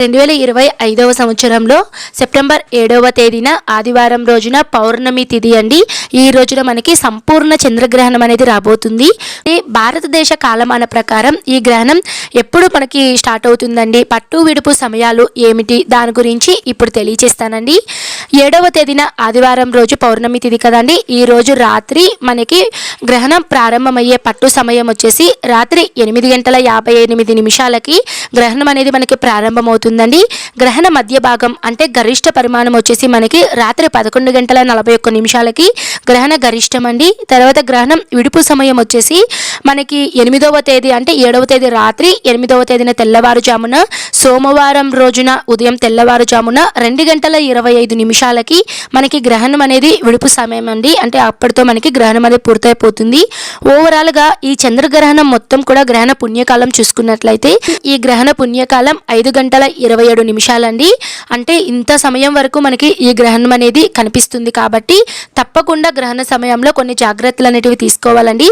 2025వ సంవత్సరంలో సెప్టెంబర్ 7వ తేదీన ఆదివారం రోజున పౌర్ణమి తిథి అండి. ఈ రోజున మనకి సంపూర్ణ చంద్రగ్రహణం అనేది రాబోతుంది. ఈ భారతదేశ కాలమాన ప్రకారం ఈ గ్రహణం ఎప్పుడు మనకి స్టార్ట్ అవుతుందండి, పట్టు విడుపు సమయాలు ఏమిటి, దాని గురించి ఇప్పుడు తెలియచేస్తానండి. 7వ తేదీన ఆదివారం రోజు పౌర్ణమి తిథి కదండి. ఈ రోజు రాత్రి మనకి గ్రహణం ప్రారంభమయ్యే పట్టు సమయం వచ్చేసి రాత్రి 8:58 గ్రహణం అనేది మనకి ప్రారంభమవుతుందండి. గ్రహణ మధ్య భాగం అంటే గరిష్ట పరిమాణం వచ్చేసి మనకి రాత్రి 11:41 గ్రహణ గరిష్టం అండి. తర్వాత గ్రహణం విడుపు సమయం వచ్చేసి మనకి 8వ తేదీ అంటే 7వ తేదీ రాత్రి, 8వ తేదీన తెల్లవారుజామున, సోమవారం రోజున ఉదయం తెల్లవారుజామున 2:25 మనకి గ్రహణం అనేది విడుపు సమయం అండి. అంటే అప్పటితో మనకి గ్రహణం అనేది పూర్తయిపోతుంది. ఓవరాల్గా ఈ చంద్రగ్రహణం మొత్తం కూడా గ్రహణ పుణ్యకాలం చూసుకున్నట్లయితే ఈ గ్రహణ పుణ్యకాలం 5:27 అండి. అంటే ఇంత సమయం వరకు మనకి ఈ గ్రహణం అనేది కనిపిస్తుంది కాబట్టి తప్పకుండా గ్రహణ సమయంలో కొన్ని జాగ్రత్తలు అనేటివి తీసుకోవాలండి.